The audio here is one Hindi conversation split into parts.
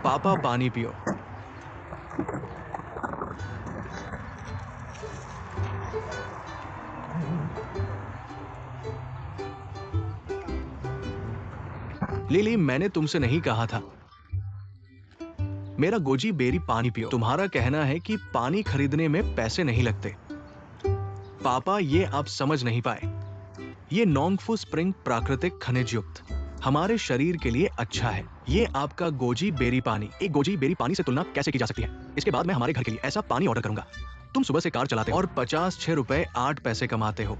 पापा पानी पियो। लिली, मैंने तुमसे नहीं कहा था। मेरा गोजी बेरी पानी पियो। तुम्हारा कहना है कि पानी खरीदने में पैसे नहीं लगते। पापा, ये आप समझ नहीं पाए। ये नोंगफू स्प्रिंग प्राकृतिक खनिज युक्त हमारे शरीर के लिए अच्छा है। ये आपका गोजी बेरी पानी एक गोजी बेरी पानी से तुलना कैसे की जा सकती है? इसके बाद मैं हमारे घर के लिए ऐसा पानी ऑर्डर करूंगा। तुम सुबह से कार चलाते हो और 56 रुपए 8 पैसे कमाते हो।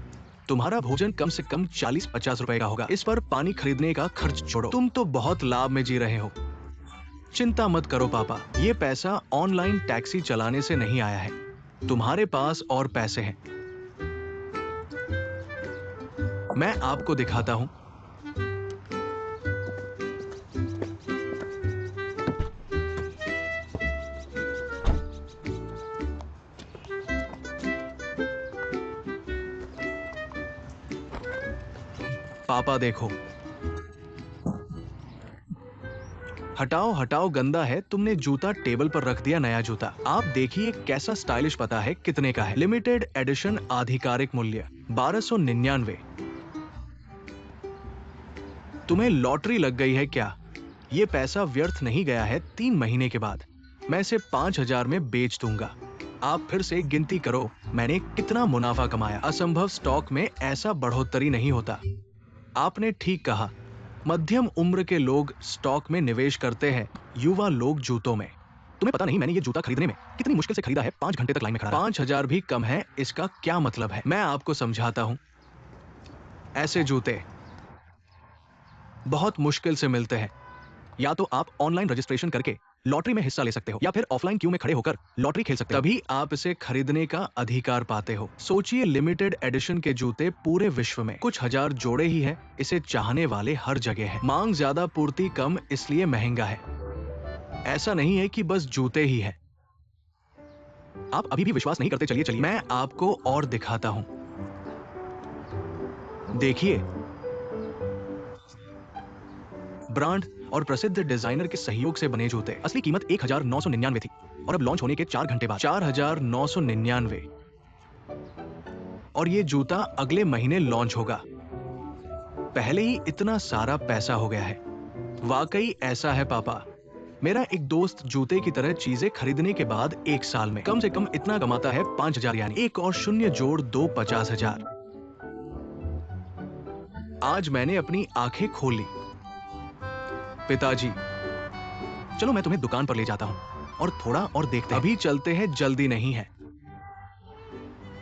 तुम्हारा भोजन कम से कम 40-50 रुपए का होगा। इस पर पानी खरीदने का खर्च छोड़ो। तुम तो बहुत लाभ में जी रहे हो। चिंता मत करो पापा, ये पैसा ऑनलाइन टैक्सी चलाने से नहीं आया है। तुम्हारे पास और पैसे हैं। मैं आपको दिखाता हूं। पापा देखो। हटाओ हटाओ, गंदा है। तुमने जूता टेबल पर रख दिया, नया जूता। आप देखिए कैसा स्टाइलिश। पता है कितने का है? लिमिटेड एडिशन, आधिकारिक मूल्य 1299। तुम्हें लॉटरी लग गई है क्या? ये पैसा व्यर्थ नहीं गया है। 3 महीने के बाद मैं इसे 5000 में बेच दूंगा। आप फिर से गिनती करो, मैंने कितना मुनाफा कमाया। असंभव, स्टॉक में ऐसा बढ़ोतरी नहीं होता। आपने ठीक कहा, मध्यम उम्र के लोग स्टॉक में निवेश करते हैं, युवा लोग जूतों में। तुम्हें पता नहीं मैंने ये जूता खरीदने में कितनी मुश्किल से खरीदा है। 5 घंटे तक लाइन में खड़ा रहा। 5000 भी कम है। इसका क्या मतलब है? मैं आपको समझाता हूं। ऐसे जूते बहुत मुश्किल से मिलते हैं। या तो आप ऑनलाइन रजिस्ट्रेशन करके लॉटरी में हिस्सा ले सकते हो, या फिर ऑफलाइन क्यू में खड़े होकर लॉटरी खेल सकते हो। तभी आप इसे खरीदने का अधिकार पाते हो। सोचिए, लिमिटेड एडिशन के जूते पूरे विश्व में कुछ हजार जोड़े ही हैं। इसे चाहने वाले हर जगह हैं। मांग ज्यादा, पूर्ति कम, इसलिए महंगा है। ऐसा नहीं है कि बस जूते ही हैं। आप अभी भी विश्वास नहीं करते? चलिए मैं आपको और दिखाता हूं। देखिए, ब्रांड और प्रसिद्ध डिजाइनर के सहयोग से बने जूते। असली कीमत 1999 थी और अब लॉन्च होने के 4 घंटे बाद 4999। और ये जूता अगले महीने लॉन्च होगा। पहले ही इतना सारा पैसा हो गया है। वाकई ऐसा है पापा। मेरा एक दोस्त जूते की तरह चीजें खरीदने के बाद 1 साल में कम से कम इतना कमाता है। 5000, यानी 1 और 0 जोड़ 2, 50,000। आज मैंने अपनी आंखें खोल ली। पिताजी, चलो मैं तुम्हें दुकान पर ले जाता हूं और थोड़ा और देखते हैं। अभी चलते हैं, जल्दी नहीं है।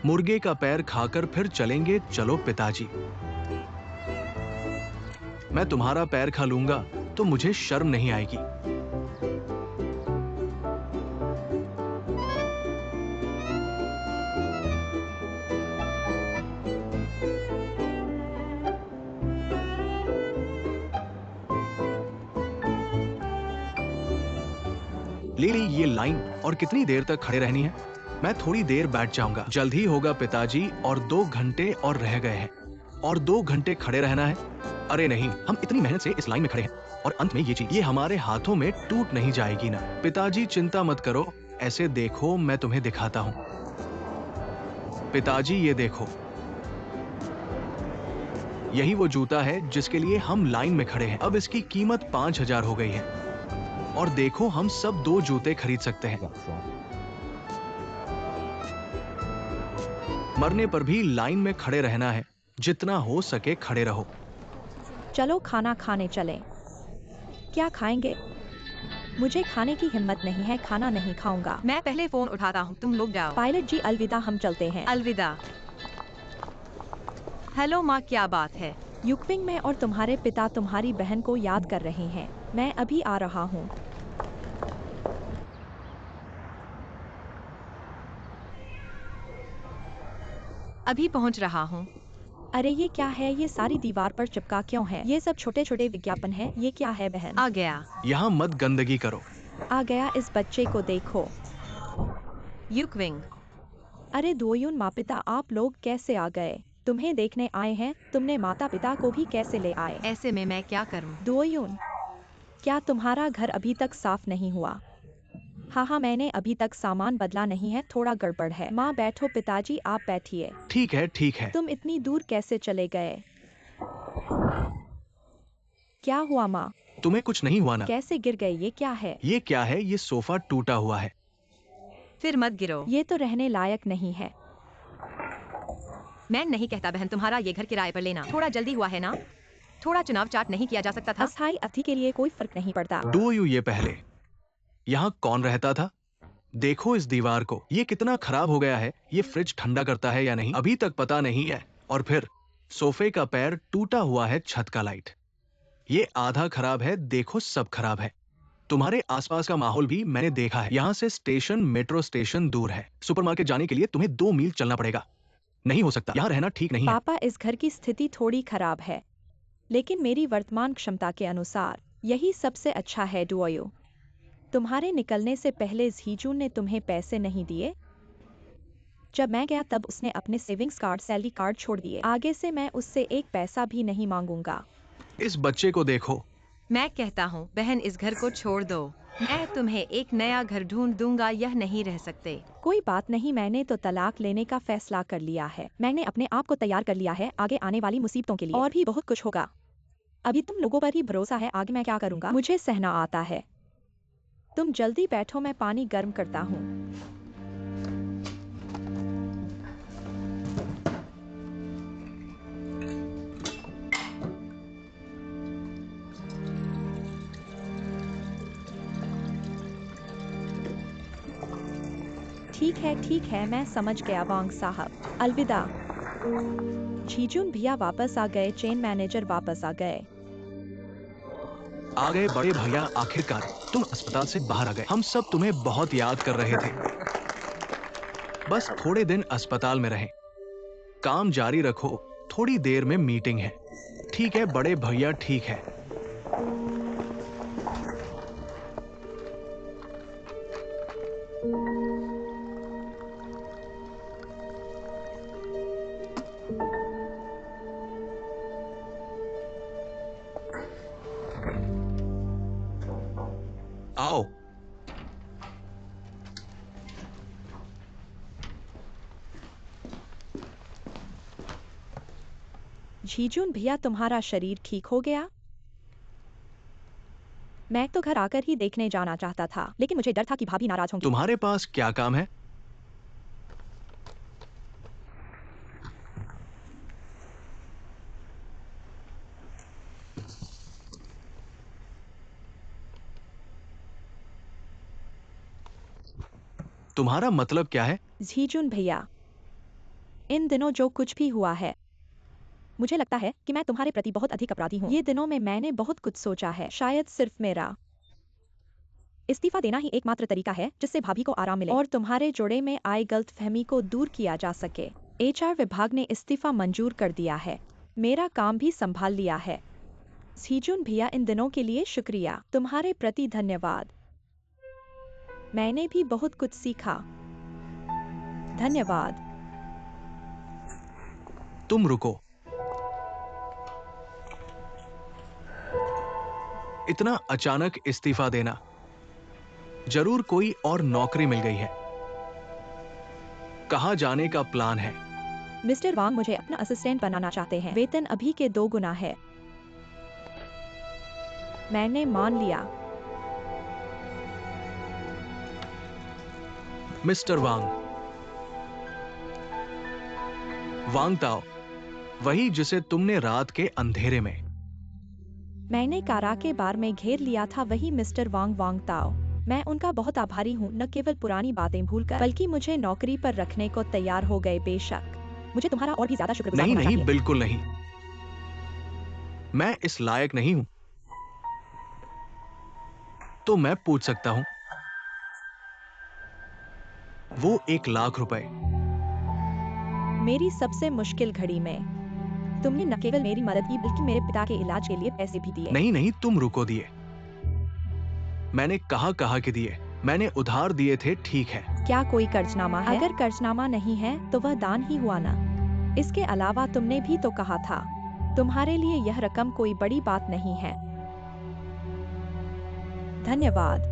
मुर्गे का पैर खाकर फिर चलेंगे। चलो पिताजी। मैं तुम्हारा पैर खा लूंगा तो मुझे शर्म नहीं आएगी। लिली, ये लाइन और कितनी देर तक खड़े रहनी है? मैं थोड़ी देर बैठ जाऊंगा। जल्द ही होगा पिताजी, और 2 घंटे और रह गए हैं। और 2 घंटे खड़े रहना है? अरे नहीं, हम इतनी मेहनत से इस लाइन में खड़े हैं और अंत में ये चीज ये हमारे हाथों में टूट नहीं जाएगी ना? पिताजी चिंता मत करो, ऐसे देखो, मैं तुम्हें दिखाता हूं। पिताजी ये देखो, यही वो जूता है जिसके लिए हम लाइन में खड़े हैं। अब इसकी कीमत 5000 हो गई है। और देखो, हम सब 2 जूते खरीद सकते हैं। मरने पर भी लाइन में खड़े रहना है। जितना हो सके खड़े रहो। चलो खाना खाने चलें। क्या खाएंगे? मुझे खाने की हिम्मत नहीं है, खाना नहीं खाऊंगा। मैं पहले फोन उठाता हूँ, तुम लोग जाओ। पायलट जी अलविदा, हम चलते हैं। अलविदा। हेलो माँ, क्या बात है? युकविंग, मैं और तुम्हारे पिता तुम्हारी बहन को याद कर रहे हैं। मैं अभी आ रहा हूँ। अभी पहुँच रहा हूँ। अरे ये क्या है? ये सारी दीवार पर चिपका क्यों है? ये सब छोटे छोटे विज्ञापन है। ये क्या है बहन? आ गया। यहाँ मत गंदगी करो। आ गया, इस बच्चे को देखो। युकविंग। अरे दोयुन माँ पिता, आप लोग कैसे आ गए? तुम्हें देखने आए हैं। तुमने माता पिता को भी कैसे ले आए? ऐसे में मैं क्या करूं? दोयुन, क्या तुम्हारा घर अभी तक साफ नहीं हुआ? हाँ, मैंने अभी तक सामान बदला नहीं है, थोड़ा गड़बड़ है। माँ बैठो, पिताजी आप बैठिए। ठीक है, ठीक है। तुम इतनी दूर कैसे चले गए? क्या हुआ माँ? तुम्हें कुछ नहीं हुआ ना? कैसे गिर गए? ये क्या है? ये क्या है? ये सोफा टूटा हुआ है। फिर मत गिरो। ये तो रहने लायक नहीं है। मैं नहीं कहता बहन तुम्हारा ये घर किराए पर लेना थोड़ा जल्दी हुआ है ना? थोड़ा चुनाव चाट नहीं किया जा सकता था? अस्थायी अतिथि के लिए कोई फर्क नहीं पड़ता। डू यू ये पहले यहाँ कौन रहता था? देखो इस दीवार को, ये कितना खराब हो गया है। ये फ्रिज ठंडा करता है या नहीं अभी तक पता नहीं है। और फिर सोफे का पैर टूटा हुआ है, छत का लाइट ये आधा खराब है। देखो सब खराब है। तुम्हारे आसपास का माहौल भी मैंने देखा है। यहाँ से स्टेशन, मेट्रो स्टेशन दूर है। सुपरमार्केट जाने के लिए तुम्हें 2 मील चलना पड़ेगा। नहीं हो सकता, यहाँ रहना ठीक नहीं है। पापा, इस घर की स्थिति थोड़ी खराब है, लेकिन मेरी वर्तमान क्षमता के अनुसार यही सबसे अच्छा है। डुओयो, तुम्हारे निकलने से पहले झीजून ने तुम्हें पैसे नहीं दिए? जब मैं गया तब उसने अपने सेविंग्स कार्ड, सैलरी कार्ड छोड़ दिए। आगे से मैं उससे एक पैसा भी नहीं मांगूंगा। इस बच्चे को देखो। मैं कहता हूँ बहन इस घर को छोड़ दो। मैं तुम्हें एक नया घर ढूंढ दूंगा, यह नहीं रह सकते। कोई बात नहीं, मैंने तो तलाक लेने का फैसला कर लिया है। मैंने अपने आप को तैयार कर लिया है आगे आने वाली मुसीबतों के लिए। और भी बहुत कुछ होगा। अभी तुम लोगों पर ही भरोसा है, आगे मैं क्या करूंगा मुझे सहना आता है। तुम जल्दी बैठो, मैं पानी गर्म करता हूँ। ठीक है, मैं समझ गया वांग साहब। अलविदा। झीजून भैया वापस आ गए, चेन मैनेजर वापस आ गए। आ गए बड़े भैया, आखिरकार तुम अस्पताल से बाहर आ गए। हम सब तुम्हें बहुत याद कर रहे थे। बस थोड़े दिन अस्पताल में रहें, काम जारी रखो। थोड़ी देर में मीटिंग है। ठीक है बड़े भैया, ठीक है। आओ। झीजून भैया, तुम्हारा शरीर ठीक हो गया? मैं तो घर आकर ही देखने जाना चाहता था, लेकिन मुझे डर था कि भाभी नाराज होंगी। तुम्हारे पास क्या काम है? तुम्हारा मतलब क्या है? झीजून भैया, इन दिनों जो कुछ भी हुआ है, मुझे लगता है कि मैं तुम्हारे प्रति बहुत अधिक अपराधी हूँ। ये दिनों में मैंने बहुत कुछ सोचा है। शायद सिर्फ मेरा इस्तीफा देना ही एकमात्र तरीका है जिससे भाभी को आराम मिले और तुम्हारे जोड़े में आई गलतफहमी को दूर किया जा सके। HR विभाग ने इस्तीफा मंजूर कर दिया है। मेरा काम भी संभाल लिया है। झीजून भैया, इन दिनों के लिए शुक्रिया। तुम्हारे प्रति धन्यवाद। मैंने भी बहुत कुछ सीखा। धन्यवाद। तुम रुको। इतना अचानक इस्तीफा देना, जरूर कोई और नौकरी मिल गई है। कहाँ जाने का प्लान है? मिस्टर वांग मुझे अपना असिस्टेंट बनाना चाहते हैं। वेतन अभी के 2 गुना है। मैंने मान लिया। मिस्टर वांग, वांग ताओ, वही जिसे तुमने रात के अंधेरे में मैंने कारा के बार में घेर लिया था, वही मिस्टर वांग, वांग ताओ। मैं उनका बहुत आभारी हूँ, न केवल पुरानी बातें भूलकर बल्कि मुझे नौकरी पर रखने को तैयार हो गए। बेशक मुझे तुम्हारा और भी ज्यादा शुक्रगुजार नहीं होना नहीं, चाहिए। बिल्कुल नहीं। मैं इस लायक नहीं हूं। तो मैं पूछ सकता हूं? वो 1,00,000 रुपए। मेरी सबसे मुश्किल घड़ी में तुमने न केवल मेरी मदद की बल्कि मेरे पिता के इलाज के लिए पैसे भी दिए। नहीं नहीं, तुम रुको। दिए? मैंने कहा कि दिए। मैंने उधार दिए थे, ठीक है। क्या कोई कर्जनामा है? अगर कर्जनामा नहीं है तो वह दान ही हुआ ना। इसके अलावा तुमने भी तो कहा था, तुम्हारे लिए यह रकम कोई बड़ी बात नहीं है। धन्यवाद।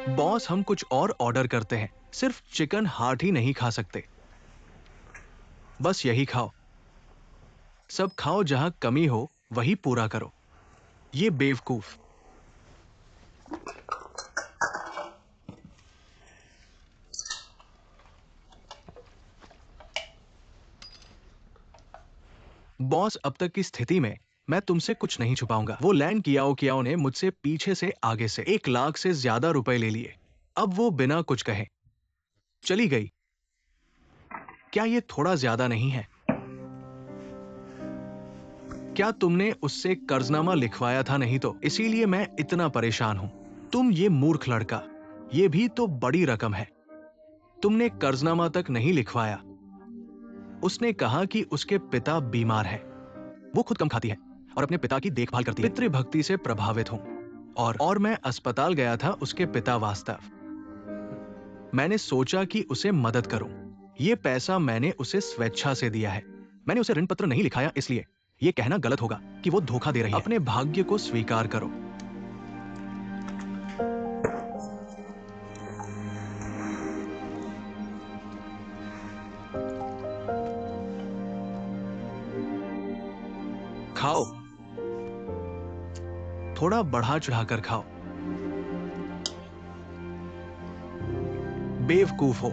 बॉस, हम कुछ और ऑर्डर करते हैं। सिर्फ चिकन हार्ट ही नहीं खा सकते। बस यही खाओ। सब खाओ, जहां कमी हो वही पूरा करो। ये बेवकूफ। बॉस, अब तक की स्थिति में मैं तुमसे कुछ नहीं छुपाऊंगा। वो लैंड कियाओ कियाओ ने मुझसे पीछे से आगे से 1 लाख से ज्यादा रुपए ले लिए। अब वो बिना कुछ कहे चली गई। क्या ये थोड़ा ज्यादा नहीं है? क्या तुमने उससे कर्जनामा लिखवाया था? नहीं तो इसीलिए मैं इतना परेशान हूं। तुम ये मूर्ख लड़का, ये भी तो बड़ी रकम है। तुमने कर्जनामा तक नहीं लिखवाया। उसने कहा कि उसके पिता बीमार हैं। वो खुद कम खाती है और अपने पिता की देखभाल करती है। पितृभक्ति से प्रभावित हूं और मैं अस्पताल गया था उसके पिता वास्तव। मैंने सोचा कि उसे मदद करूं। ये पैसा मैंने उसे स्वेच्छा से दिया है। मैंने उसे ऋण पत्र नहीं लिखाया, इसलिए ये कहना गलत होगा कि वो धोखा दे रही है। अपने भाग्य को स्वीकार करो। खाओ, थोड़ा बढ़ा चढ़ाकर खाओ। बेवकूफ हो।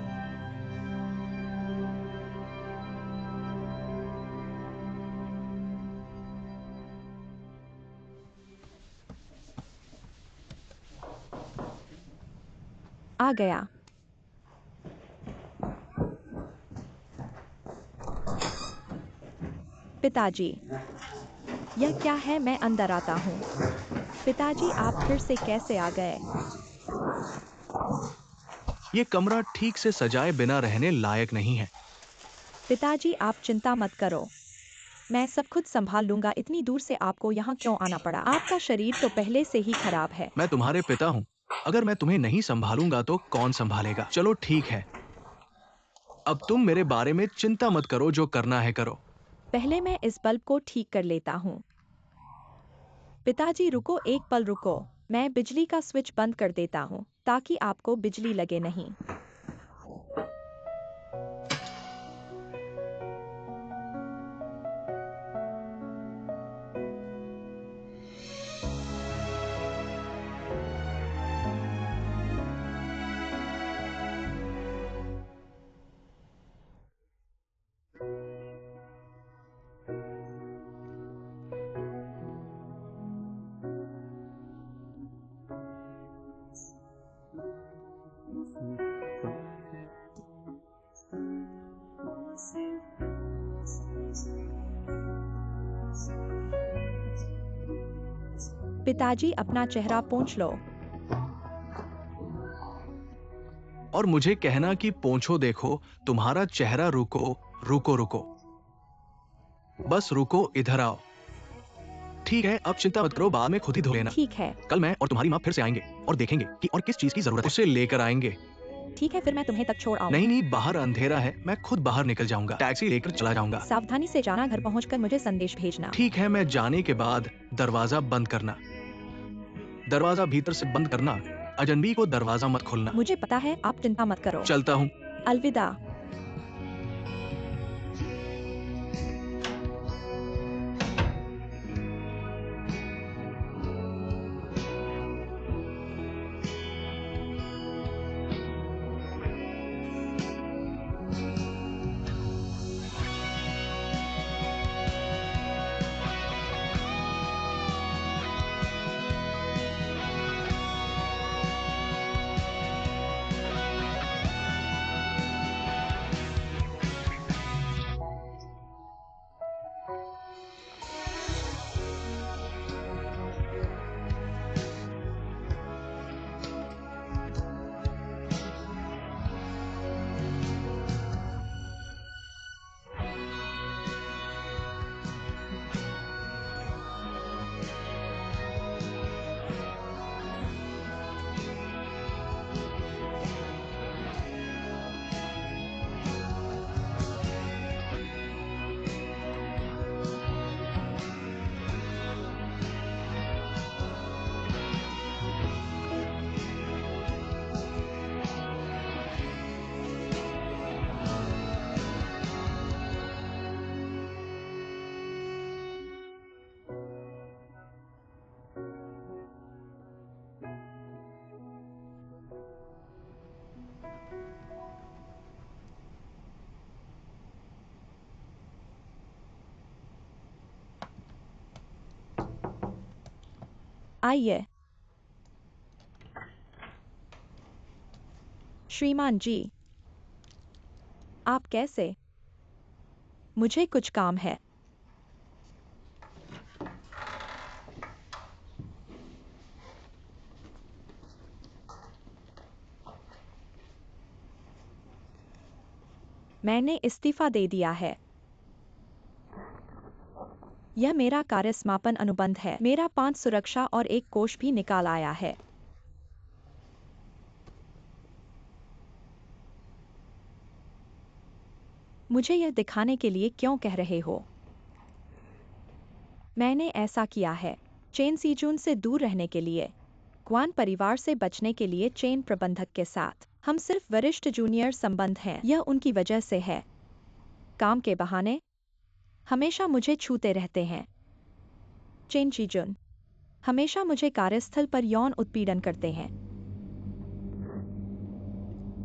आ गया। पिताजी, यह क्या है? मैं अंदर आता हूँ। पिताजी, आप फिर से कैसे आ गए? ये कमरा ठीक से सजाए बिना रहने लायक नहीं है। पिताजी, आप चिंता मत करो, मैं सब खुद संभाल लूंगा। इतनी दूर से आपको यहाँ क्यों आना पड़ा? आपका शरीर तो पहले से ही खराब है। मैं तुम्हारे पिता हूं। अगर मैं तुम्हें नहीं संभालूंगा तो कौन संभालेगा? चलो ठीक है, अब तुम मेरे बारे में चिंता मत करो, जो करना है करो। पहले मैं इस बल्ब को ठीक कर लेता हूँ। पिताजी रुको, एक पल रुको। मैं बिजली का स्विच बंद कर देता हूँ ताकि आपको बिजली लगे नहीं। पिताजी, अपना चेहरा पोंछ लो। और मुझे कहना कि पोंछो। देखो, तुम्हारा चेहरा। रुको रुको रुको, बस रुको, इधर आओ। ठीक है, अब चिंता मत करो, बाद में खुद ही धो लेना। ठीक है। कल मैं और तुम्हारी माँ फिर से आएंगे और देखेंगे कि और किस चीज की जरूरत है। उसे लेकर आएंगे। ठीक है, फिर मैं तुम्हें तक छोड़ आऊँ। नहीं नहीं, बाहर अंधेरा है, मैं खुद बाहर निकल जाऊंगा। टैक्सी लेकर चला जाऊंगा। सावधानी से जाना, घर पहुंचकर मुझे संदेश भेजना। ठीक है, मैं जाने के बाद दरवाजा बंद करना। दरवाजा भीतर से बंद करना। अजनबी को दरवाजा मत खोलना। मुझे पता है, आप चिंता मत करो। चलता हूँ। अलविदा। आइए। श्रीमान जी, आप कैसे? मुझे कुछ काम है। मैंने इस्तीफा दे दिया है। यह मेरा कार्य समापन अनुबंध है। मेरा 5 सुरक्षा और 1 कोष भी निकाल आया है। मुझे यह दिखाने के लिए क्यों कह रहे हो? मैंने ऐसा किया है चेन सीजून से दूर रहने के लिए, क्वान परिवार से बचने के लिए। चेन प्रबंधक के साथ हम सिर्फ वरिष्ठ जूनियर संबंध हैं। यह उनकी वजह से है। काम के बहाने हमेशा मुझे छूते रहते हैं। चेन सीजून हमेशा मुझे कार्यस्थल पर यौन उत्पीड़न करते हैं।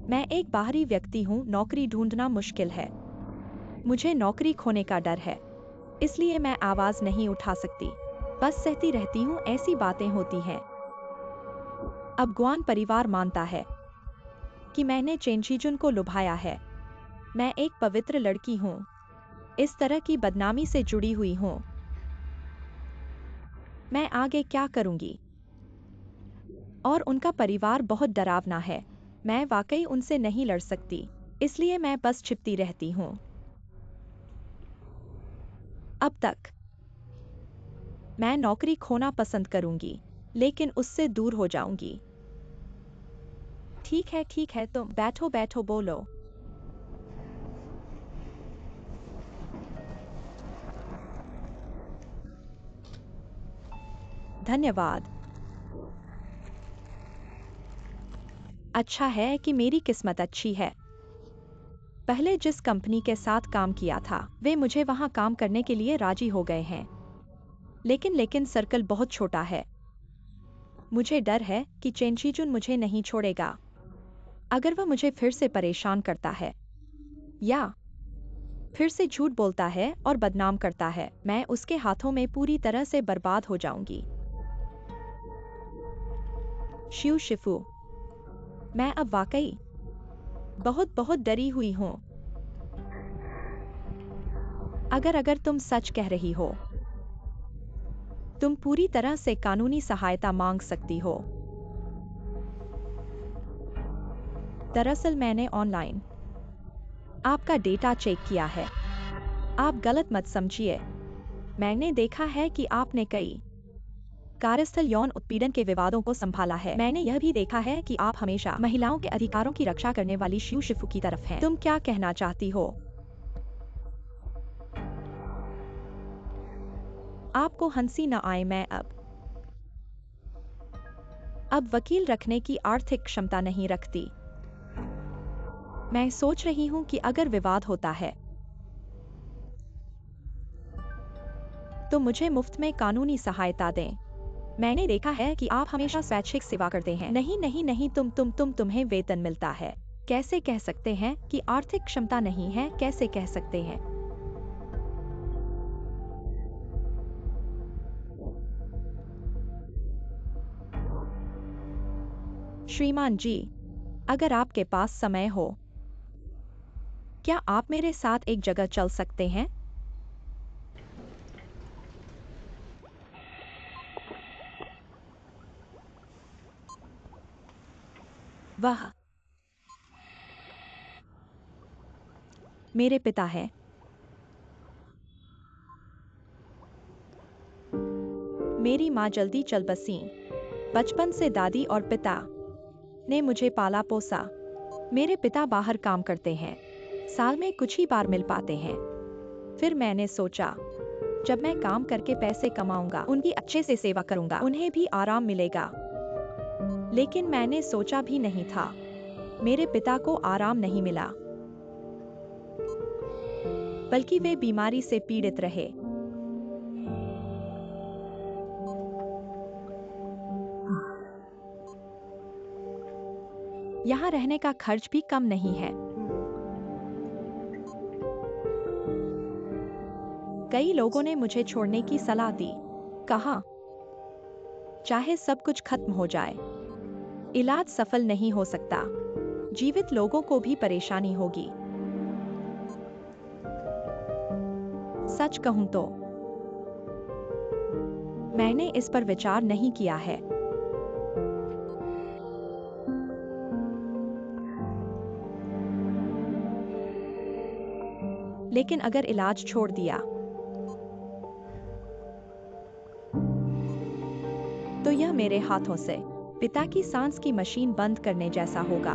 मैं एक बाहरी व्यक्ति हूँ। नौकरी ढूंढना मुश्किल है। मुझे नौकरी खोने का डर है, इसलिए मैं आवाज नहीं उठा सकती। बस सहती रहती हूँ। ऐसी बातें होती हैं। अब ग्वान परिवार मानता है कि मैंने चेन सीजून को लुभाया है। मैं एक पवित्र लड़की हूँ, इस तरह की बदनामी से जुड़ी हुई हूँ। मैं आगे क्या करूंगी? और उनका परिवार बहुत डरावना है। मैं वाकई उनसे नहीं लड़ सकती, इसलिए मैं बस छिपती रहती हूँ। अब तक मैं नौकरी खोना पसंद करूंगी, लेकिन उससे दूर हो जाऊंगी। ठीक है, तुम बैठो बैठो, बोलो। धन्यवाद। अच्छा है कि मेरी किस्मत अच्छी है। पहले जिस कंपनी के साथ काम किया था, वे मुझे वहां काम करने के लिए राजी हो गए हैं। लेकिन सर्कल बहुत छोटा है। मुझे डर है कि चेन सीजून मुझे नहीं छोड़ेगा। अगर वह मुझे फिर से परेशान करता है या फिर से झूठ बोलता है और बदनाम करता है, मैं उसके हाथों में पूरी तरह से बर्बाद हो जाऊंगी। शिव शिफू, मैं अब वाकई बहुत बहुत डरी हुई हूँ। अगर तुम सच कह रही हो, तुम पूरी तरह से कानूनी सहायता मांग सकती हो। दरअसल मैंने ऑनलाइन आपका डेटा चेक किया है। आप गलत मत समझिए। मैंने देखा है कि आपने कई कार्यस्थल यौन उत्पीड़न के विवादों को संभाला है। मैंने यह भी देखा है कि आप हमेशा महिलाओं के अधिकारों की रक्षा करने वाली शिव शिफू की तरफ हैं। तुम क्या कहना चाहती हो? आपको हंसी न आए, मैं अब वकील रखने की आर्थिक क्षमता नहीं रखती। मैं सोच रही हूँ कि अगर विवाद होता है तो मुझे मुफ्त में कानूनी सहायता दें। मैंने देखा है कि आप हमेशा स्वैच्छिक सेवा करते हैं। नहीं, तुम्हें वेतन मिलता है। कैसे कह सकते हैं कि आर्थिक क्षमता नहीं है? कैसे कह सकते हैं? श्रीमान जी, अगर आपके पास समय हो, क्या आप मेरे साथ एक जगह चल सकते हैं? वह मेरे पिता हैं। मेरी माँ जल्दी चल बसी। बचपन से दादी और पिता ने मुझे पाला पोसा। मेरे पिता बाहर काम करते हैं, साल में कुछ ही बार मिल पाते हैं। फिर मैंने सोचा, जब मैं काम करके पैसे कमाऊंगा, उनकी अच्छे से सेवा करूंगा, उन्हें भी आराम मिलेगा। लेकिन मैंने सोचा भी नहीं था, मेरे पिता को आराम नहीं मिला, बल्कि वे बीमारी से पीड़ित रहे। यहाँ रहने का खर्च भी कम नहीं है। कई लोगों ने मुझे छोड़ने की सलाह दी। कहा, चाहे सब कुछ खत्म हो जाए, इलाज सफल नहीं हो सकता। जीवित लोगों को भी परेशानी होगी। सच कहूं तो मैंने इस पर विचार नहीं किया है। लेकिन अगर इलाज छोड़ दिया तो यह मेरे हाथों से पिता की सांस की मशीन बंद करने जैसा होगा।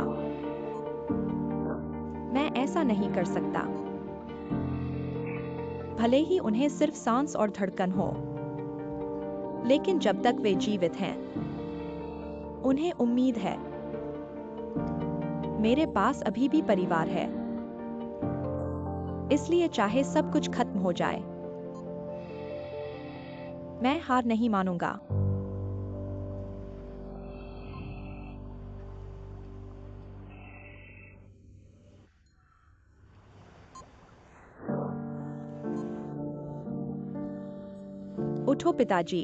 मैं ऐसा नहीं कर सकता। भले ही उन्हें सिर्फ सांस और धड़कन हो, लेकिन जब तक वे जीवित हैं, उन्हें उम्मीद है। मेरे पास अभी भी परिवार है। इसलिए चाहे सब कुछ खत्म हो जाए, मैं हार नहीं मानूंगा। उठो पिताजी।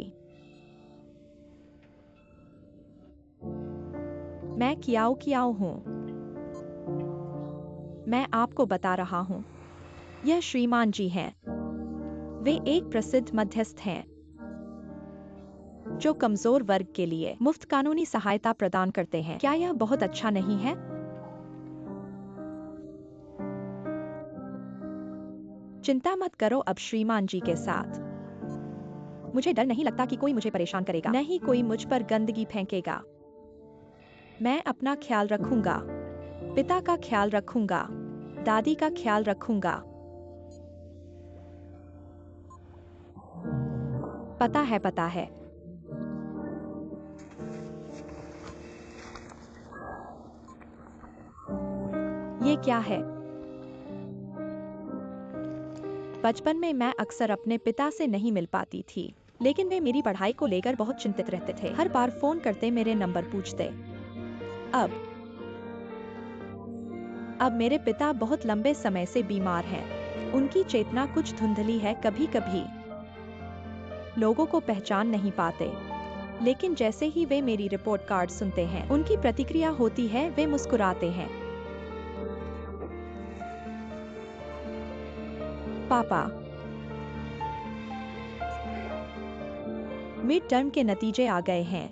मैं कियाओ कियाओ हूं। मैं आपको बता रहा हूं, यह श्रीमान जी हैं। वे एक प्रसिद्ध मध्यस्थ हैं जो कमजोर वर्ग के लिए मुफ्त कानूनी सहायता प्रदान करते हैं। क्या यह बहुत अच्छा नहीं है? चिंता मत करो अब श्रीमान जी के साथ। मुझे डर नहीं लगता कि कोई मुझे परेशान करेगा, नहीं कोई मुझ पर गंदगी फेंकेगा। मैं अपना ख्याल रखूंगा, पिता का ख्याल रखूंगा, दादी का ख्याल रखूंगा। पता है। ये क्या है? बचपन में मैं अक्सर अपने पिता से नहीं मिल पाती थी, लेकिन वे मेरी पढ़ाई को लेकर बहुत चिंतित रहते थे। हर बार फोन करते मेरे नंबर पूछते। अब मेरे पिता बहुत लंबे समय से बीमार हैं। उनकी चेतना कुछ धुंधली है, कभी कभी लोगों को पहचान नहीं पाते। लेकिन जैसे ही वे मेरी रिपोर्ट कार्ड सुनते हैं, उनकी प्रतिक्रिया होती है, वे मुस्कुराते हैं। पापा, मिड टर्म के नतीजे आ गए हैं।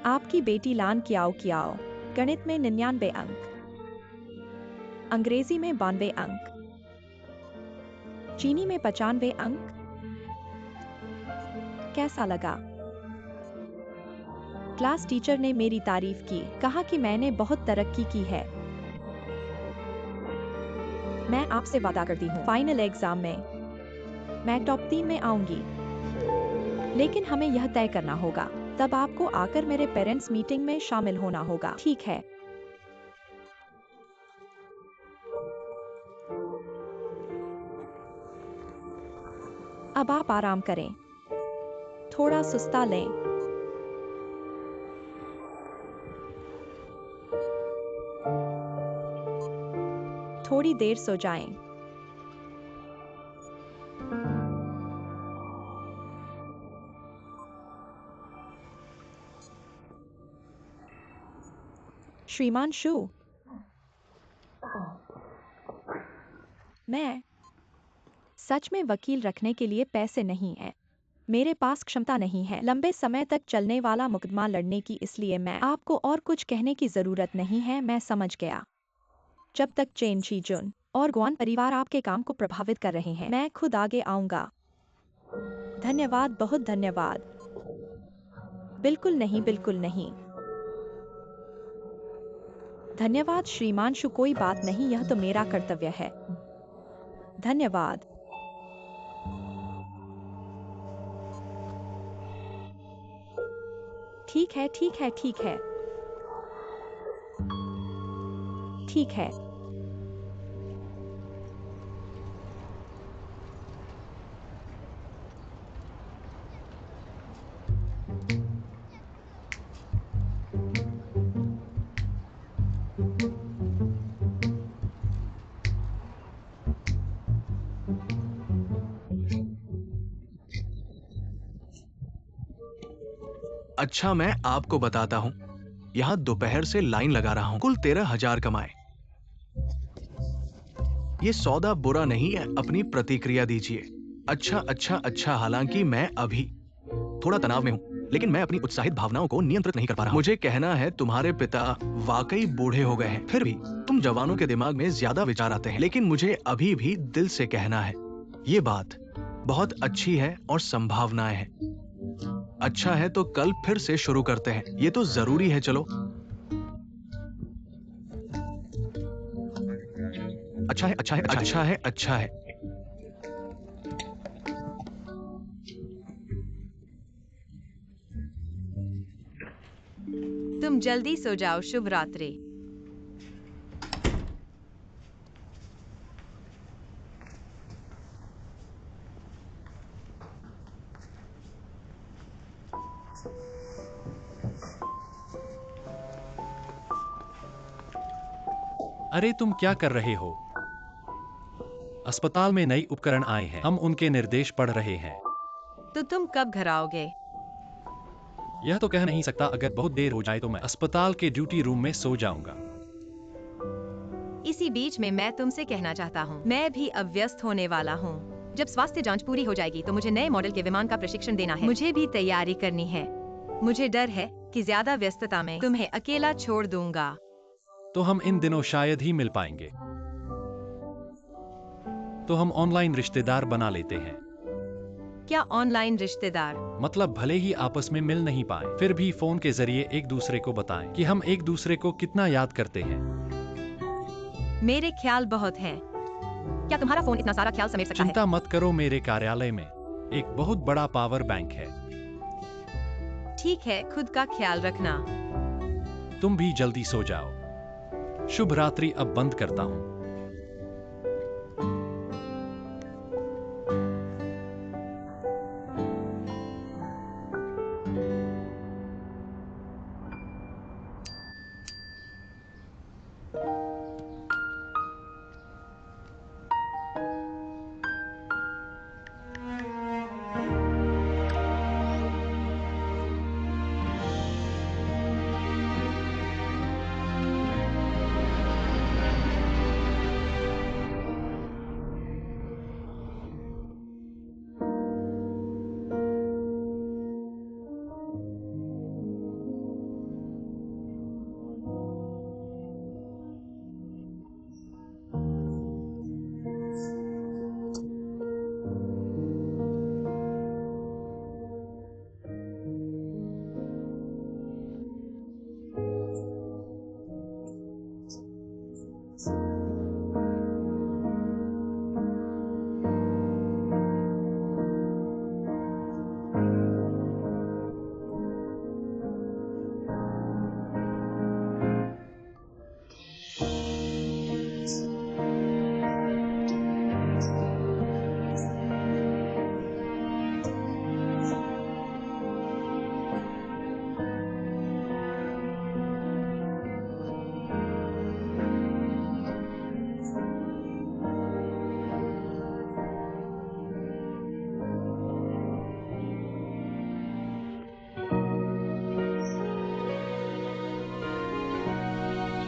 आपकी बेटी लान कियाओ कियाओ गणित में 99 अंक, अंग्रेजी में 92 अंक, चीनी में 95 अंक। कैसा लगा? क्लास टीचर ने मेरी तारीफ की, कहा कि मैंने बहुत तरक्की की है। मैं आपसे वादा करती हूँ, फाइनल एग्जाम में मैं टॉप 3 में आऊंगी। लेकिन हमें यह तय करना होगा, तब आपको आकर मेरे पेरेंट्स मीटिंग में शामिल होना होगा, ठीक है? अब आप आराम करें, थोड़ा सुस्ता लें। थोड़ी देर सो जाएं। श्रीमान शू, मैं सच में वकील रखने के लिए पैसे नहीं है। मेरे पास क्षमता नहीं है लंबे समय तक चलने वाला मुकदमा लड़ने की, इसलिए मैं आपको और कुछ कहने की जरूरत नहीं है, मैं समझ गया। जब तक चेन शी जुन और ग्वान परिवार आपके काम को प्रभावित कर रहे हैं, मैं खुद आगे आऊंगा। धन्यवाद, बहुत धन्यवाद। बिल्कुल नहीं, बिल्कुल नहीं। धन्यवाद श्रीमान शू, कोई बात नहीं, यह तो मेरा कर्तव्य है। धन्यवाद। ठीक है, ठीक है, ठीक है, ठीक है। अच्छा, मैं आपको बताता हूँ। यहाँ दोपहर से लाइन लगा रहा हूँ, कुल 13,000 कमाए। ये सौदा बुरा नहीं है, अपनी प्रतिक्रिया दीजिए। अच्छा अच्छा अच्छा, हालांकि मैं अभी थोड़ा तनाव में हूँ, लेकिन मैं अपनी उत्साहित भावनाओं को नियंत्रित नहीं कर पा रहा हूँ। मुझे कहना है, तुम्हारे पिता वाकई बूढ़े हो गए हैं, फिर भी तुम जवानों के दिमाग में ज्यादा विचार आते हैं। लेकिन मुझे अभी भी दिल से कहना है, ये बात बहुत अच्छी है और संभावनाएं हैं। अच्छा है तो कल फिर से शुरू करते हैं, ये तो जरूरी है। चलो। अच्छा है, अच्छा है, अच्छा है, अच्छा है। तुम जल्दी सो जाओ। शुभ रात्रि। अरे तुम क्या कर रहे हो? अस्पताल में नई उपकरण आए हैं, हम उनके निर्देश पढ़ रहे हैं। तो तुम कब घर आओगे? यह तो कह नहीं सकता, अगर बहुत देर हो जाए तो मैं अस्पताल के ड्यूटी रूम में सो जाऊंगा। इसी बीच में मैं तुमसे कहना चाहता हूँ, मैं भी अब व्यस्त होने वाला हूँ। जब स्वास्थ्य जांच पूरी हो जाएगी तो मुझे नए मॉडल के विमान का प्रशिक्षण देना है। मुझे भी तैयारी करनी है। मुझे डर है कि ज्यादा व्यस्तता में तुम्हें अकेला छोड़ दूंगा। तो हम इन दिनों शायद ही मिल पाएंगे। तो हम ऑनलाइन रिश्तेदार बना लेते हैं। क्या ऑनलाइन रिश्तेदार? मतलब भले ही आपस में मिल नहीं पाए, फिर भी फोन के जरिए एक दूसरे को बताएं कि हम एक दूसरे को कितना याद करते हैं। मेरे ख्याल बहुत हैं। क्या तुम्हारा फोन इतना सारा ख्याल समेट सकता है? चिंता मत करो, मेरे कार्यालय में एक बहुत बड़ा पावर बैंक है। ठीक है, खुद का ख्याल रखना। तुम भी जल्दी सो जाओ। शुभ रात्रि। अब बंद करता हूँ।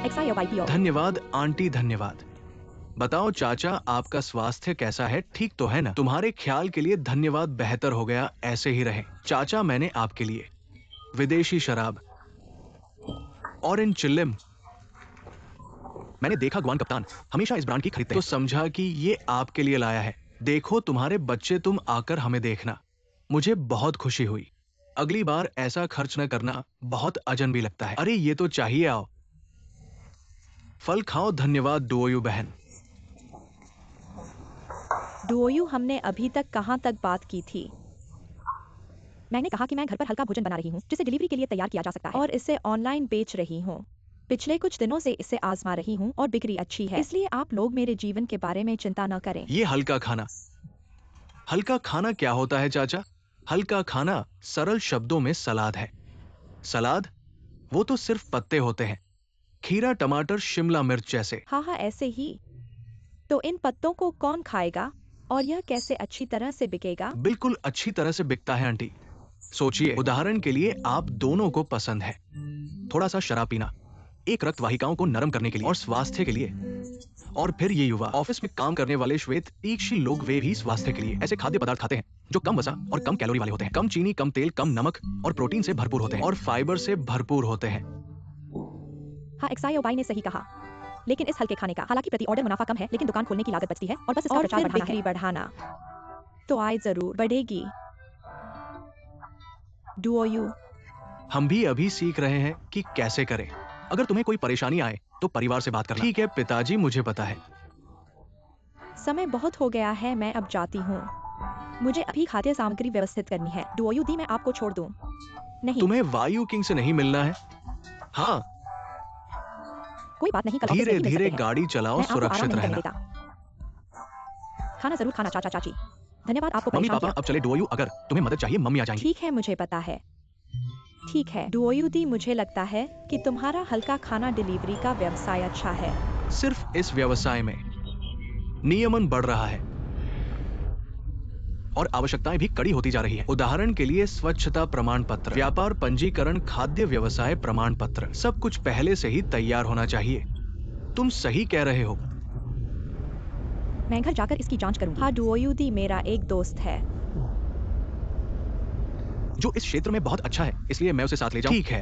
XIOYPO। धन्यवाद आंटी, धन्यवाद। बताओ चाचा, आपका स्वास्थ्य कैसा है? ठीक तो है ना? तुम्हारे ख्याल के लिए धन्यवाद, बेहतर हो गया, ऐसे ही रहे। चाचा, मैंने आपके लिए विदेशी शराब, ऑरेंज चिल्लिम, मैंने देखा गुआन कप्तान हमेशा इस ब्रांड की खरीदते हैं, तो समझा कि ये आपके लिए लाया है। देखो तुम्हारे बच्चे, तुम आकर हमें देखना, मुझे बहुत खुशी हुई। अगली बार ऐसा खर्च न करना, बहुत अजनबी लगता है। अरे ये तो चाहिए, आओ फल खाओ। धन्यवाद डुओयू बहन। डुओयू, हमने अभी तक कहाँ तक बात की थी? मैंने कहा कि मैं घर पर हल्का भोजन बना रही हूँ जिसे डिलीवरी के लिए तैयार किया जा सकता है, और इसे ऑनलाइन बेच रही हूँ। पिछले कुछ दिनों से इसे आजमा रही हूँ और बिक्री अच्छी है, इसलिए आप लोग मेरे जीवन के बारे में चिंता न करें। ये हल्का खाना, हल्का खाना क्या होता है चाचा? हल्का खाना सरल शब्दों में सलाद है। सलाद? वो तो सिर्फ पत्ते होते हैं, खीरा, टमाटर, शिमला मिर्च जैसे। हाँ हाँ, ऐसे ही। तो इन पत्तों को कौन खाएगा और यह कैसे अच्छी तरह से बिकेगा? बिल्कुल अच्छी तरह से बिकता है आंटी। सोचिए, उदाहरण के लिए आप दोनों को पसंद है थोड़ा सा शराब पीना, एक रक्त वाहिकाओं को नरम करने के लिए और स्वास्थ्य के लिए। और फिर ये युवा ऑफिस में काम करने वाले श्वेत तीक्ष्ण लोग, वे भी स्वास्थ्य के लिए ऐसे खाद्य पदार्थ खाते हैं जो कम वसा और कम कैलोरी वाले होते हैं, कम चीनी, कम तेल, कम नमक और प्रोटीन से भरपूर होते हैं और फाइबर से भरपूर होते हैं। हाँ, XIOY ने सही कहा। लेकिन इस हल्के खाने का हालांकि प्रति ऑर्डर मुनाफा कम है, लेकिन दुकान खोलने की लागत बचती है और बस इसका प्रचार बढ़ाना तो आय जरूर बढ़ेगी। Duo you. हम भी अभी सीख रहे हैं कि कैसे करें। अगर तुम्हें कोई परेशानी आए तो परिवार से बात करना। ठीक है पिताजी, मुझे पता है। समय बहुत हो गया है, मैं अब जाती हूँ। मुझे अभी खाद्य सामग्री व्यवस्थित करनी है। डुओ यू दी मैं आपको छोड़ दूँ? नहीं, तुम्हें वायु किंग से नहीं मिलना है? हाँ, कोई बात नहीं, कल ऑफिस में धीरे ही मिल धीरे सकते हैं। गाड़ी चलाओ, मैं आपको आराम सुरक्षित नहीं करने रहना। देता। खाना जरूर खाना चाचा चाची। धन्यवाद, आपको मम्मी परेशान पापा किया। अब चले। डुओ यू, अगर तुम्हें मदद चाहिए मम्मी आ जाएंगी। ठीक है, मुझे पता है। ठीक है डुओ यू दी, मुझे लगता है कि तुम्हारा हल्का खाना डिलीवरी का व्यवसाय अच्छा है। सिर्फ इस व्यवसाय में नियमन बढ़ रहा है और आवश्यकताएं भी कड़ी होती जा रही है। उदाहरण के लिए स्वच्छता प्रमाण पत्र, व्यापार पंजीकरण, खाद्य व्यवसाय प्रमाण पत्र, सब कुछ पहले से ही तैयार होना चाहिए। तुम सही कह रहे हो। मैं घर जाकर इसकी जांच करूंगी। हाँ डुओ यू दी, मेरा एक दोस्त है जो इस क्षेत्र में बहुत अच्छा है, इसलिए मैं उसे साथ ले जाऊं। ठीक है,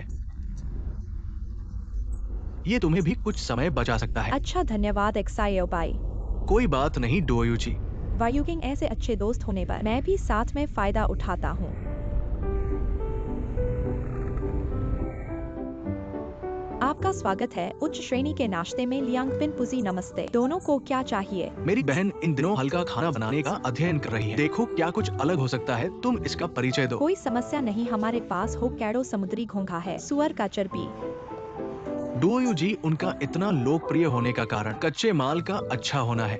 ये तुम्हें भी कुछ समय बचा सकता है। अच्छा धन्यवाद XIOY। कोई बात नहीं डुओ यू जी। वायु किंग, ऐसे अच्छे दोस्त होने पर मैं भी साथ में फायदा उठाता हूँ। आपका स्वागत है उच्च श्रेणी के नाश्ते में। लियांगपिन पुजी, नमस्ते। दोनों को क्या चाहिए? मेरी बहन इन दिनों हल्का खाना बनाने का अध्ययन कर रही है। देखो क्या कुछ अलग हो सकता है, तुम इसका परिचय दो। कोई समस्या नहीं, हमारे पास होक्काइडो समुद्री घोंघा है, सुअर का चर्बी। डुओ यू जी, उनका इतना लोकप्रिय होने का कारण कच्चे माल का अच्छा होना है।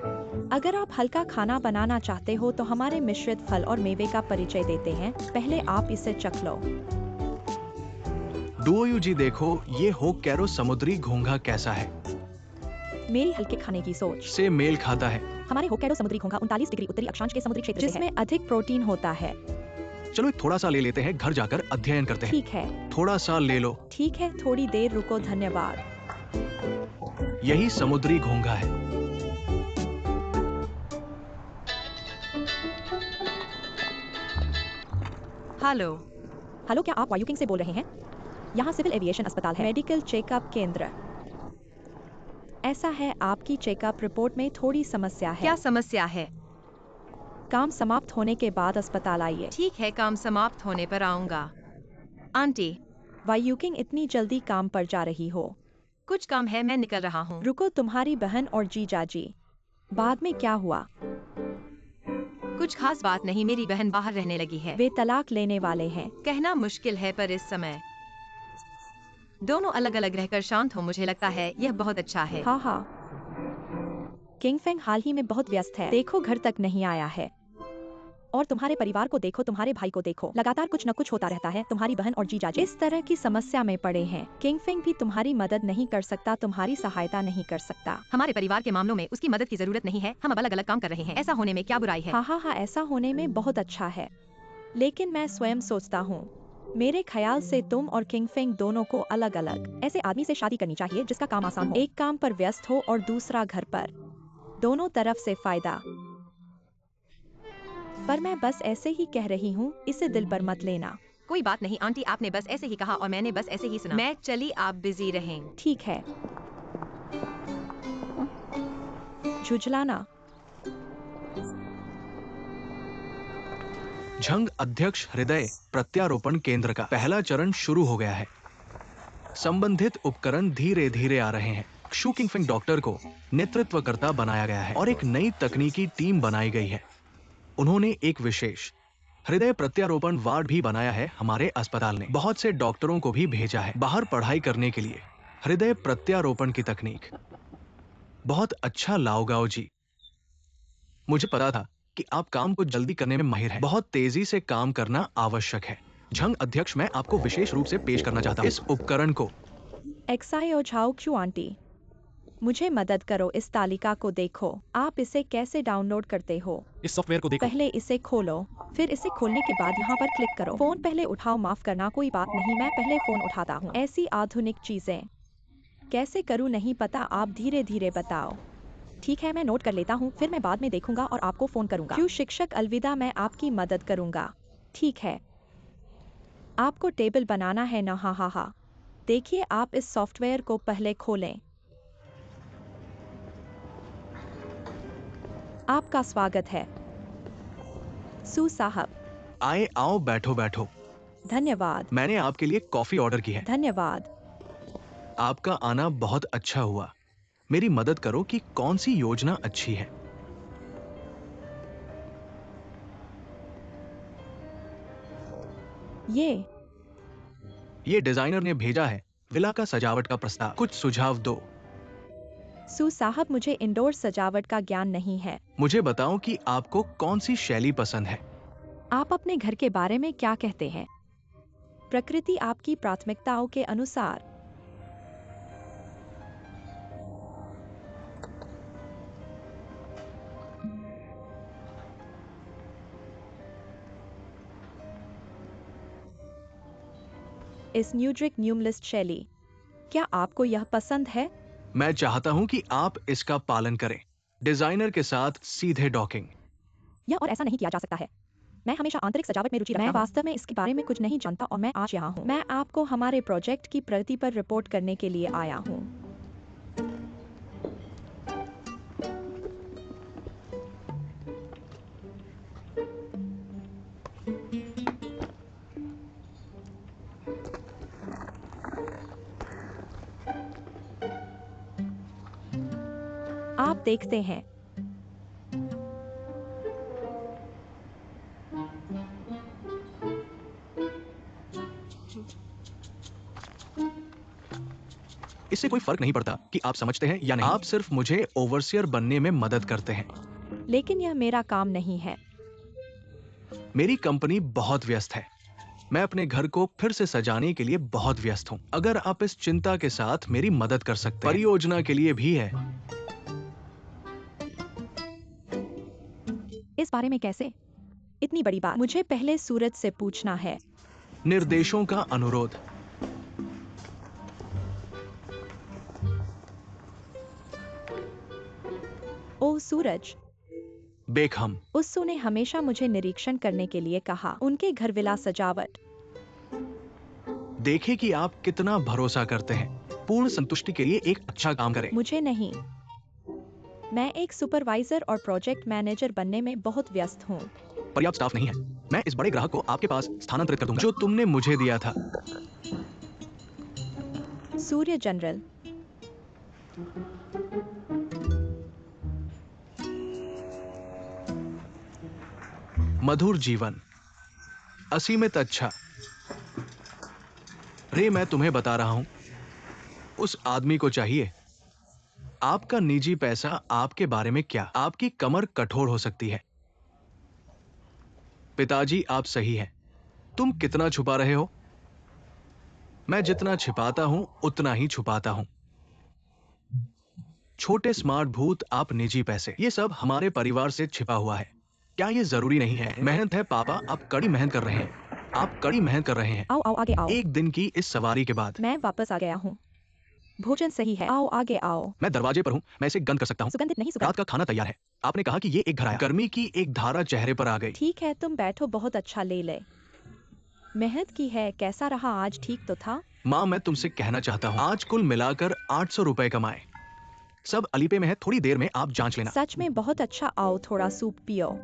अगर आप हल्का खाना बनाना चाहते हो तो हमारे मिश्रित फल और मेवे का परिचय देते हैं। पहले आप इसे चख लो। डुओ यू जी देखो, ये होक्काइडो समुद्री घोंघा कैसा है, मेरी हल्के खाने की सोच से मेल खाता है। हमारे होक्काइडो समुद्री घोंघा 39 डिग्री उत्तरी अक्षांश के समुद्री क्षेत्र जिसमें अधिक प्रोटीन होता है। चलो एक थोड़ा सा ले लेते हैं, घर जाकर अध्ययन करते हैं। ठीक है, थोड़ा सा ले लो। ठीक है, थोड़ी देर रुको, धन्यवाद। यही समुद्री घोंघा है। हेलो। हेलो, क्या आप वायु किंग से बोल रहे हैं? यहाँ सिविल एविएशन अस्पताल है, मेडिकल चेकअप केंद्र। ऐसा है, आपकी चेकअप रिपोर्ट में थोड़ी समस्या है। क्या समस्या है? काम समाप्त होने के बाद अस्पताल आइए। ठीक है, काम समाप्त होने पर आऊंगा। आंटी, वायु किंग, इतनी जल्दी काम पर जा रही हो? कुछ काम है, मैं निकल रहा हूँ। रुको, तुम्हारी बहन और जीजाजी बाद में क्या हुआ? कुछ खास बात नहीं, मेरी बहन बाहर रहने लगी है। वे तलाक लेने वाले हैं। कहना मुश्किल है, पर इस समय दोनों अलग अलग रहकर शांत हो, मुझे लगता है यह बहुत अच्छा है। हाँ हाँ, किंग फेंग हाल ही में बहुत व्यस्त है, देखो घर तक नहीं आया है। और तुम्हारे परिवार को देखो, तुम्हारे भाई को देखो, लगातार कुछ न कुछ होता रहता है। तुम्हारी बहन और जीजाजी इस तरह की समस्या में पड़े हैं। किंग फेंग भी तुम्हारी मदद नहीं कर सकता, तुम्हारी सहायता नहीं कर सकता। हमारे परिवार के मामलों में उसकी मदद की जरूरत नहीं है, हम अब अलग अलग काम कर रहे हैं। ऐसा होने में क्या बुराई है? हाँ हाँ हाँ, ऐसा होने में बहुत अच्छा है। लेकिन मैं स्वयं सोचता हूँ, मेरे ख्याल से तुम और किंग फेंग दोनों को अलग अलग ऐसे आदमी से शादी करनी चाहिए जिसका काम आसान हो, एक काम पर व्यस्त हो और दूसरा घर पर, दोनों तरफ से फायदा। पर मैं बस ऐसे ही कह रही हूँ, इसे दिल पर मत लेना। कोई बात नहीं आंटी, आपने बस ऐसे ही कहा और मैंने बस ऐसे ही सुना। मैं चली, आप बिजी रहें। ठीक है। झुझलाना। झंग अध्यक्ष हृदय प्रत्यारोपण केंद्र का पहला चरण शुरू हो गया है। संबंधित उपकरण धीरे धीरे आ रहे हैं। शू किंग फेंग डॉक्टर को नेतृत्वकर्ता बनाया गया है और एक नई तकनीकी टीम बनाई गई है। उन्होंने एक विशेष हृदय प्रत्यारोपण वार्ड भी बनाया है। हमारे अस्पताल ने बहुत से डॉक्टरों को भी भेजा है बाहर पढ़ाई करने के लिए। हृदय प्रत्यारोपण की तकनीक बहुत अच्छा लाओगाओ जी। मुझे पता था कि आप काम को जल्दी करने में माहिर हैं। बहुत तेजी से काम करना आवश्यक है। झंग अध्यक्ष, मैं आपको विशेष रूप से पेश करना चाहता हूँ इस उपकरण को। XIO Zhao Q aunty. मुझे मदद करो, इस तालिका को देखो। आप इसे कैसे डाउनलोड करते हो? इस सॉफ्टवेयर को देखो। पहले इसे खोलो, फिर इसे खोलने के बाद यहाँ पर क्लिक करो। फोन पहले उठाओ, माफ करना कोई बात नहीं, मैं पहले फोन उठाता हूँ। ऐसी आधुनिक चीजें कैसे करूँ नहीं पता, आप धीरे धीरे बताओ। ठीक है, मैं नोट कर लेता हूँ, फिर मैं बाद में देखूंगा और आपको फोन करूंगा। क्यों शिक्षक, अलविदा, मैं आपकी मदद करूंगा। ठीक है, आपको टेबल बनाना है ना? हाँ हाँ हाँ। देखिए, आप इस सॉफ्टवेयर को पहले खोलें। आपका स्वागत है सू साहब। आए, आओ, बैठो बैठो। धन्यवाद। मैंने आपके लिए कॉफी ऑर्डर की है। धन्यवाद। आपका आना बहुत अच्छा हुआ। मेरी मदद करो कि कौन सी योजना अच्छी है। ये डिजाइनर ने भेजा है, विला का सजावट का प्रस्ताव। कुछ सुझाव दो। सू साहब, मुझे इंडोर सजावट का ज्ञान नहीं है। मुझे बताओ कि आपको कौन सी शैली पसंद है। आप अपने घर के बारे में क्या कहते हैं? प्रकृति आपकी प्राथमिकताओं के अनुसार। इस न्यूड्रिक न्यूमलिस्ट शैली, क्या आपको यह पसंद है? मैं चाहता हूं कि आप इसका पालन करें। डिजाइनर के साथ सीधे डॉकिंग। यह और ऐसा नहीं किया जा सकता है। मैं हमेशा आंतरिक सजावट में रुचि रखता हूं। मैं वास्तव में इसके बारे में कुछ नहीं जानता और मैं आज यहाँ हूँ। मैं आपको हमारे प्रोजेक्ट की प्रगति पर रिपोर्ट करने के लिए आया हूँ। आप देखते हैं, इससे कोई फर्क नहीं पड़ता कि आप समझते हैं या नहीं। आप सिर्फ मुझे ओवरसियर बनने में मदद करते हैं। लेकिन यह मेरा काम नहीं है। मेरी कंपनी बहुत व्यस्त है। मैं अपने घर को फिर से सजाने के लिए बहुत व्यस्त हूँ। अगर आप इस चिंता के साथ मेरी मदद कर सकते हैं, परियोजना के लिए भी है। इस बारे में कैसे? इतनी बड़ी बात। मुझे पहले सूरज से पूछना है। निर्देशों का अनुरोध। ओह सूरज। बेखम। उस्सू ने हमेशा मुझे निरीक्षण करने के लिए कहा। उनके घर विला सजावट। देखें कि आप कितना भरोसा करते हैं। पूर्ण संतुष्टि के लिए एक अच्छा काम करें। मुझे नहीं। मैं एक सुपरवाइजर और प्रोजेक्ट मैनेजर बनने में बहुत व्यस्त हूँ। पर्याप्त स्टाफ नहीं है। मैं इस बड़े ग्राहक को आपके पास स्थानांतरित कर दूंगा, जो तुमने मुझे दिया था। सूर्य जनरल। मधुर जीवन, असीमित अच्छा। रे, मैं तुम्हें बता रहा हूं, उस आदमी को चाहिए। आपका निजी पैसा आपके बारे में क्या? आपकी कमर कठोर हो सकती है। पिताजी, आप सही हैं। तुम कितना छुपा रहे हो? मैं जितना छिपाता हूं उतना ही छुपाता हूं। छोटे स्मार्ट भूत, आप निजी पैसे, ये सब हमारे परिवार से छिपा हुआ है। क्या ये जरूरी नहीं है? मेहनत है पापा, आप कड़ी मेहनत कर रहे हैं। आप कड़ी मेहनत कर रहे हैं। आओ आओ आगे आओ। एक दिन की इस सवारी के बाद मैं वापस आ गया हूँ। भोजन सही है, आओ आगे आओ। मैं दरवाजे पर हूँ, मैं इसे बंद कर सकता हूँ। सुगंधित नहीं, रात सुगंधित। का खाना तैयार है। आपने कहा कि ये एक घर आया। गर्मी की एक धारा चेहरे पर आ गई। ठीक है, तुम बैठो, बहुत अच्छा ले ले। मेहनत की है, कैसा रहा आज? ठीक तो था? माँ, मैं तुमसे कहना चाहता हूँ, आज कुल मिलाकर 800 रुपए कमाए। सब अलीपे में है, थोड़ी देर में आप जांच लेना। सच में बहुत अच्छा। आओ थोड़ा सूप पियो।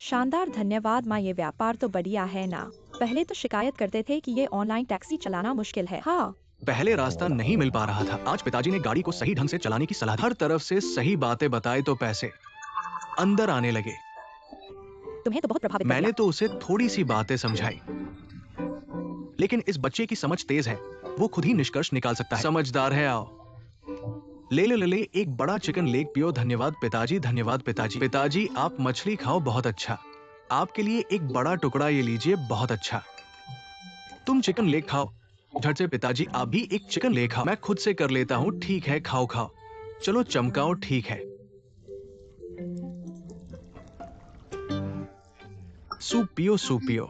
शानदार, धन्यवाद माँ। ये व्यापार तो बढ़िया है ना? पहले तो शिकायत करते थे कि ये ऑनलाइन टैक्सी चलाना मुश्किल है। हाँ, पहले रास्ता नहीं मिल पा रहा था। आज पिताजी ने गाड़ी को सही ढंग से चलाने की सलाह दी। हर तरफ से सही बातें बताए तो पैसे अंदर आने लगे। तुम्हें तो बहुत प्रभावित कर मैंने दिया। तो उसे थोड़ी सी बातें समझाई, लेकिन इस बच्चे की समझ तेज है। वो खुद ही निष्कर्ष निकाल सकता है। समझदार है। आओ, ले ले ले ले, एक बड़ा चिकन लेग पियो। धन्यवाद पिताजी, धन्यवाद पिताजी। पिताजी, आप मछली खाओ, बहुत अच्छा। आपके लिए एक बड़ा टुकड़ा ये लीजिए, बहुत अच्छा। तुम चिकन लेग खाओ। झट से पिताजी, आप भी एक चिकन लेग खाओ। मैं खुद से कर लेता हूँ। ठीक है, खाओ खाओ। चलो चमकाओ, ठीक है। सूप पियो, सूप पियो।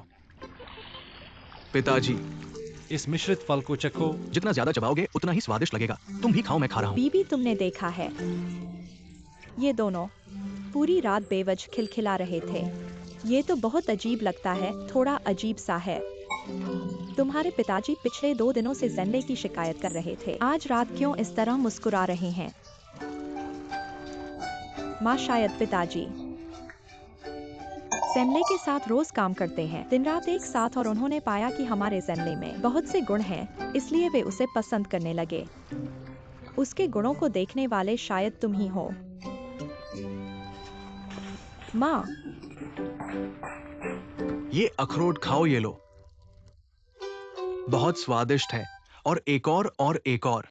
पिताजी, इस मिश्रित फल को चखो। जितना ज्यादा चबाओगे उतना ही स्वादिष्ट लगेगा। तुम भी खाओ, मैं खा रहा हूँ। बीबी, तुमने देखा है, ये दोनों पूरी रात बेवजह खिलखिला रहे थे। ये तो बहुत अजीब लगता है, थोड़ा अजीब सा है। तुम्हारे पिताजी पिछले 2 दिनों से ज़ेनले की शिकायत कर रहे थे। आज रात क्यों इस तरह मुस्कुरा रहे हैं? माँ, शायद पिताजी ज़ेनले के साथ रोज काम करते हैं, दिन रात एक साथ, और उन्होंने पाया कि हमारे ज़ेनले में बहुत से गुण हैं, इसलिए वे उसे पसंद करने लगे। उसके गुणों को देखने वाले शायद तुम ही हो। माँ, ये अखरोट खाओ, ये लो। बहुत स्वादिष्ट है। और एक और एक और।